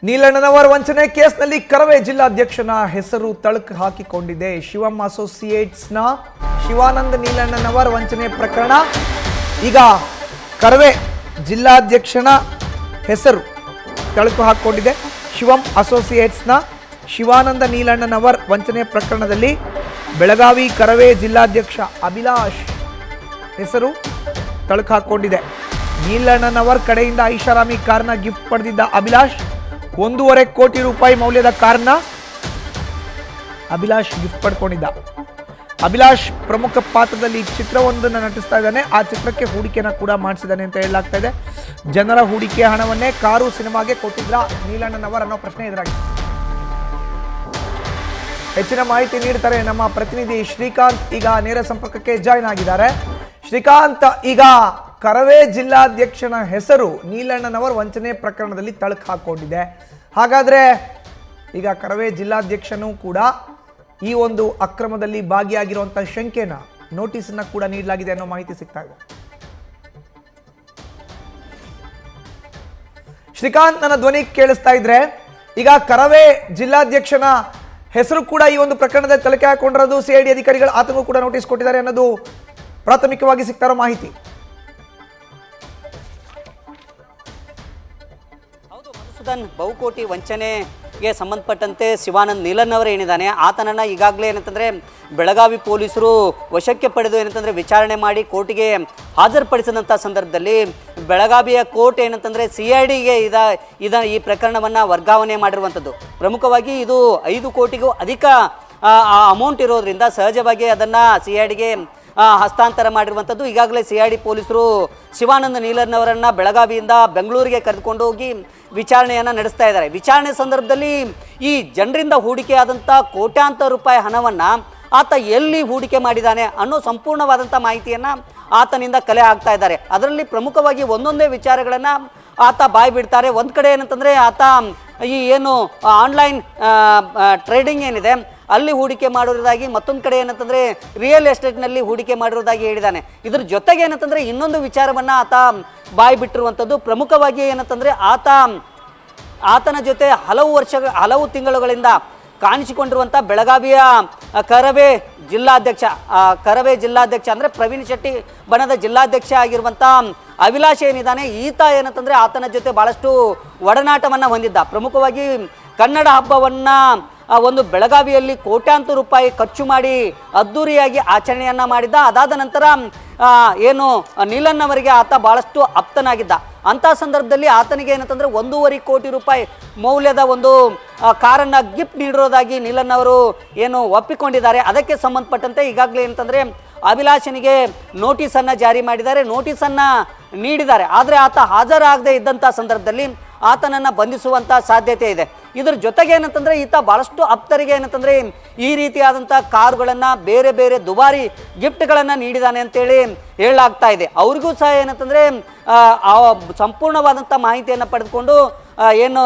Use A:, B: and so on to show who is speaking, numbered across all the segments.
A: ನೀಲಣ್ಣನವರ ವಂಚನೆ ಕೇಸ್ನಲ್ಲಿ ಕರವೇ ಜಿಲ್ಲಾಧ್ಯಕ್ಷನ ಹೆಸರು ತಳುಕು ಹಾಕಿಕೊಂಡಿದೆ. ಶಿವಂ ಅಸೋಸಿಯೇಟ್ಸ್ನ ಶಿವಾನಂದ ನೀಲಣ್ಣನವರ ವಂಚನೆ ಪ್ರಕರಣ ಈಗ ಕರವೇ ಜಿಲ್ಲಾಧ್ಯಕ್ಷನ ಹೆಸರು ತಳುಕು ಹಾಕಿಕೊಂಡಿದೆ. ಶಿವಂ ಅಸೋಸಿಯೇಟ್ಸ್ನ ಶಿವಾನಂದ ನೀಲಣ್ಣನವರ ವಂಚನೆ ಪ್ರಕರಣದಲ್ಲಿ ಬೆಳಗಾವಿ ಕರವೇ ಜಿಲ್ಲಾಧ್ಯಕ್ಷ ಅಭಿಲಾಷ್ ಹೆಸರು ತಳುಕು ಹಾಕಿಕೊಂಡಿದೆ. ನೀಲಣ್ಣನವರ ಕಡೆಯಿಂದ ಐಷಾರಾಮಿ ಕಾರ್ನ ಗಿಫ್ಟ್ ಪಡೆದಿದ್ದ ಅಭಿಲಾಷ್ 1.5 ಕೋಟಿ ರೂಪಾಯಿ ಮೌಲ್ಯದ ಕಾರ್ನ ಅಭಿಲಾಷ್ ಗಿಫ್ಟ್ ಪಡ್ಕೊಂಡಿದ್ದ. ಅಭಿಲಾಷ್ ಪ್ರಮುಖ ಪಾತ್ರದಲ್ಲಿ ಚಿತ್ರವೊಂದನ್ನು ನಟಿಸ್ತಾ ಇದ್ದಾನೆ. ಆ ಚಿತ್ರಕ್ಕೆ ಹೂಡಿಕೆನ ಕೂಡ ಮಾಡಿಸಿದ್ದಾನೆ ಅಂತ ಹೇಳಲಾಗ್ತಾ ಇದೆ. ಜನರ ಹೂಡಿಕೆ ಹಣವನ್ನೇ ಕಾರು ಸಿನಿಮಾಗೆ ಕೊಟ್ಟಿದ್ರ ನೀಲಣ್ಣನವರ್ ಅನ್ನೋ ಪ್ರಶ್ನೆ ಎದುರಾಗಿದೆ. ಹೆಚ್ಚಿನ ಮಾಹಿತಿ ನೀಡ್ತಾರೆ ನಮ್ಮ ಪ್ರತಿನಿಧಿ ಶ್ರೀಕಾಂತ್. ಈಗ ನೇರ ಸಂಪರ್ಕಕ್ಕೆ ಜಾಯ್ನ್ ಆಗಿದ್ದಾರೆ. ಶ್ರೀಕಾಂತ್, ಈಗ ಕರವೇ ಜಿಲ್ಲಾಧ್ಯಕ್ಷನ ಹೆಸರು ನೀಲಣ್ಣನವರ ವಂಚನೆ ಪ್ರಕರಣದಲ್ಲಿ ತಳುಕು ಹಾಕೊಂಡಿದೆ. ಹಾಗಾದ್ರೆ ಈಗ ಕರವೇ ಜಿಲ್ಲಾಧ್ಯಕ್ಷನೂ ಕೂಡ ಈ ಒಂದು ಅಕ್ರಮದಲ್ಲಿ ಭಾಗಿಯಾಗಿರುವಂತಹ ಶಂಕೆನ ನೋಟಿಸನ್ನ ಕೂಡ ನೀಡಲಾಗಿದೆ ಅನ್ನೋ ಮಾಹಿತಿ ಸಿಗ್ತಾ ಇದೆ. ಶ್ರೀಕಾಂತ್, ನನ್ನ ಧ್ವನಿ ಕೇಳಿಸ್ತಾ ಇದ್ರೆ ಈಗ ಕರವೇ ಜಿಲ್ಲಾಧ್ಯಕ್ಷನ ಹೆಸರು ಕೂಡ ಈ ಒಂದು ಪ್ರಕರಣದಲ್ಲಿ ತಲೆಕೆ ಹಾಕೊಂಡಿರೋದು ಸಿಐಡಿ ಅಧಿಕಾರಿಗಳು ಆತನಿಗೂ ಕೂಡ ನೋಟಿಸ್ ಕೊಟ್ಟಿದ್ದಾರೆ ಅನ್ನೋದು ಪ್ರಾಥಮಿಕವಾಗಿ ಸಿಗ್ತಾ ಇರೋ ಮಾಹಿತಿ.
B: ಬಹುಕೋಟಿ ವಂಚನೆಗೆ ಸಂಬಂಧಪಟ್ಟಂತೆ ಶಿವಾನಂದ್ ನೀಲಣ್ಣನವರು ಏನಿದ್ದಾನೆ ಆತನನ್ನು ಈಗಾಗಲೇ ಏನಂತಂದರೆ ಬೆಳಗಾವಿ ಪೊಲೀಸರು ವಶಕ್ಕೆ ಪಡೆದು ಏನಂತಂದರೆ ವಿಚಾರಣೆ ಮಾಡಿ ಕೋರ್ಟಿಗೆ ಹಾಜರುಪಡಿಸಿದಂಥ ಸಂದರ್ಭದಲ್ಲಿ ಬೆಳಗಾವಿಯ ಕೋರ್ಟ್ ಏನಂತಂದರೆ CIDಗೆ ಈ ಪ್ರಕರಣವನ್ನು ವರ್ಗಾವಣೆ ಮಾಡಿರುವಂಥದ್ದು. ಪ್ರಮುಖವಾಗಿ ಇದು 5 ಕೋಟಿಗೂ ಅಧಿಕ ಅಮೌಂಟ್ ಇರೋದ್ರಿಂದ ಸಹಜವಾಗಿ ಅದನ್ನು CIDಗೆ ಹಸ್ತಾಂತರ ಮಾಡಿರುವಂಥದ್ದು. ಈಗಾಗಲೇ CID ಪೊಲೀಸರು ಶಿವಾನಂದ ನೀಲಣ್ಣನವರನ್ನು ಬೆಳಗಾವಿಯಿಂದ ಬೆಂಗಳೂರಿಗೆ ಕರೆದುಕೊಂಡು ಹೋಗಿ ವಿಚಾರಣೆಯನ್ನು ನಡೆಸ್ತಾ ಇದ್ದಾರೆ. ವಿಚಾರಣೆ ಸಂದರ್ಭದಲ್ಲಿ ಈ ಜನರಿಂದ ಹೂಡಿಕೆ ಆದಂಥ ಕೋಟ್ಯಾಂತರ ರೂಪಾಯಿ ಹಣವನ್ನು ಆತ ಎಲ್ಲಿ ಹೂಡಿಕೆ ಮಾಡಿದ್ದಾನೆ ಅನ್ನೋ ಸಂಪೂರ್ಣವಾದಂಥ ಮಾಹಿತಿಯನ್ನು ಆತನಿಂದ ಕಲೆ ಹಾಕ್ತಾ ಇದ್ದಾರೆ. ಅದರಲ್ಲಿ ಪ್ರಮುಖವಾಗಿ ಒಂದೊಂದೇ ವಿಚಾರಗಳನ್ನು ಆತ ಬಾಯಿ ಬಿಡ್ತಾರೆ. ಒಂದು ಕಡೆ ಏನಂತಂದರೆ ಆತ ಈ ಏನು ಆನ್ಲೈನ್ ಟ್ರೇಡಿಂಗ್ ಏನಿದೆ ಅಲ್ಲಿ ಹೂಡಿಕೆ ಮಾಡಿರೋದಾಗಿ, ಮತ್ತೊಂದು ಕಡೆ ಏನಂತಂದರೆ ರಿಯಲ್ ಎಸ್ಟೇಟ್ನಲ್ಲಿ ಹೂಡಿಕೆ ಮಾಡಿರೋದಾಗಿ ಹೇಳಿದ್ದಾನೆ. ಇದ್ರ ಜೊತೆಗೆ ಏನಂತಂದರೆ ಇನ್ನೊಂದು ವಿಚಾರವನ್ನು ಆತ ಬಾಯಿ ಬಿಟ್ಟಿರುವಂಥದ್ದು. ಪ್ರಮುಖವಾಗಿ ಏನಂತಂದರೆ ಆತನ ಜೊತೆ ಹಲವು ತಿಂಗಳುಗಳಿಂದ ಕಾಣಿಸಿಕೊಂಡಿರುವಂಥ ಬೆಳಗಾವಿಯ ಕರವೇ ಜಿಲ್ಲಾಧ್ಯಕ್ಷ ಅಂದರೆ ಪ್ರವೀಣ್ ಶೆಟ್ಟಿ ಬಣದ ಜಿಲ್ಲಾಧ್ಯಕ್ಷ ಆಗಿರುವಂಥ ಅಭಿಲಾಷ್ ಏನಿದ್ದಾನೆ ಈತ ಏನಂತಂದರೆ ಆತನ ಜೊತೆ ಭಾಳಷ್ಟು ಒಡನಾಟವನ್ನು ಹೊಂದಿದ್ದ. ಪ್ರಮುಖವಾಗಿ ಕನ್ನಡ ಹಬ್ಬವನ್ನು ಒಂದು ಬೆಳಗಾವಿಯಲ್ಲಿ ಕೋಟ್ಯಾಂತರ ರೂಪಾಯಿ ಖರ್ಚು ಮಾಡಿ ಅದ್ದೂರಿಯಾಗಿ ಆಚರಣೆಯನ್ನು ಮಾಡಿದ್ದ. ಅದಾದ ನಂತರ ಏನು ನೀಲಣ್ಣನವರಿಗೆ ಆತ ಭಾಳಷ್ಟು ಆಪ್ತನಾಗಿದ್ದ. ಅಂಥ ಸಂದರ್ಭದಲ್ಲಿ ಆತನಿಗೆ ಏನಂತಂದರೆ 1.5 ಕೋಟಿ ರೂಪಾಯಿ ಮೌಲ್ಯದ ಒಂದು ಕಾರನ್ನು ಗಿಫ್ಟ್ ನೀಡಿರೋದಾಗಿ ನೀಲಣ್ಣನವರು ಏನು ಒಪ್ಪಿಕೊಂಡಿದ್ದಾರೆ. ಅದಕ್ಕೆ ಸಂಬಂಧಪಟ್ಟಂತೆ ಈಗಾಗಲೇ ಏನಂತಂದರೆ ಅಭಿಲಾಷನಿಗೆ ನೋಟಿಸನ್ನು ಜಾರಿ ಮಾಡಿದ್ದಾರೆ, ನೋಟಿಸನ್ನು ನೀಡಿದ್ದಾರೆ. ಆದರೆ ಆತ ಹಾಜರಾಗದೇ ಇದ್ದಂಥ ಸಂದರ್ಭದಲ್ಲಿ ಆತನನ್ನು ಬಂಧಿಸುವಂಥ ಸಾಧ್ಯತೆ ಇದೆ. ಇದ್ರ ಜೊತೆಗೆ ಏನಂತಂದರೆ ಈತ ಭಾಳಷ್ಟು ಆಪ್ತರಿಗೆ ಏನಂತಂದರೆ ಈ ರೀತಿಯಾದಂಥ ಕಾರುಗಳನ್ನು ಬೇರೆ ಬೇರೆ ದುಬಾರಿ ಗಿಫ್ಟ್ಗಳನ್ನು ನೀಡಿದ್ದಾನೆ ಅಂತೇಳಿ ಹೇಳಲಾಗ್ತಾ ಇದೆ. ಅವ್ರಿಗೂ ಸಹ ಏನಂತಂದರೆ ಸಂಪೂರ್ಣವಾದಂಥ ಮಾಹಿತಿಯನ್ನು ಪಡೆದುಕೊಂಡು ಏನು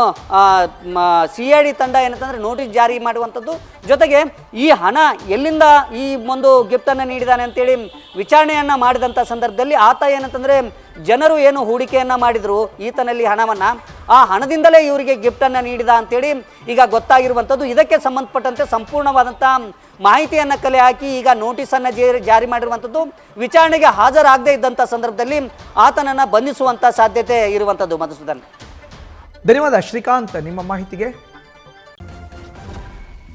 B: CID ತಂಡ ಏನಂತಂದರೆ ನೋಟಿಸ್ ಜಾರಿ ಮಾಡುವಂಥದ್ದು. ಜೊತೆಗೆ ಈ ಹಣ ಎಲ್ಲಿಂದ ಈ ಒಂದು ಗಿಫ್ಟನ್ನು ನೀಡಿದ್ದಾನೆ ಅಂತೇಳಿ ವಿಚಾರಣೆಯನ್ನು ಮಾಡಿದಂಥ ಸಂದರ್ಭದಲ್ಲಿ ಆತ ಏನಂತಂದರೆ ಜನರು ಏನು ಹೂಡಿಕೆಯನ್ನು ಮಾಡಿದರು ಈತನಲ್ಲಿ ಹಣವನ್ನು, ಆ ಹಣದಿಂದಲೇ ಇವರಿಗೆ ಗಿಫ್ಟನ್ನು ನೀಡಿದ ಅಂತೇಳಿ ಈಗ ಗೊತ್ತಾಗಿರುವಂಥದ್ದು. ಇದಕ್ಕೆ ಸಂಬಂಧಪಟ್ಟಂತೆ ಸಂಪೂರ್ಣವಾದಂಥ ಮಾಹಿತಿಯನ್ನು ಕಲೆ ಹಾಕಿ ಈಗ ನೋಟಿಸನ್ನು ಜಾರಿ ಮಾಡಿರುವಂಥದ್ದು. ವಿಚಾರಣೆಗೆ ಹಾಜರಾಗದೇ ಇದ್ದಂಥ ಸಂದರ್ಭದಲ್ಲಿ ಆತನನ್ನು ಬಂಧಿಸುವಂಥ ಸಾಧ್ಯತೆ ಇರುವಂಥದ್ದು. ಮಧುಸೂದನ್,
A: ಧನ್ಯವಾದ ಶ್ರೀಕಾಂತ್ ನಿಮ್ಮ ಮಾಹಿತಿಗೆ.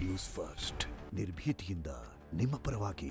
C: ನ್ಯೂಸ್ ಫಸ್ಟ್ ನಿರ್ಭೀತಿಯಿಂದ ನಿಮ್ಮ ಪರವಾಗಿ.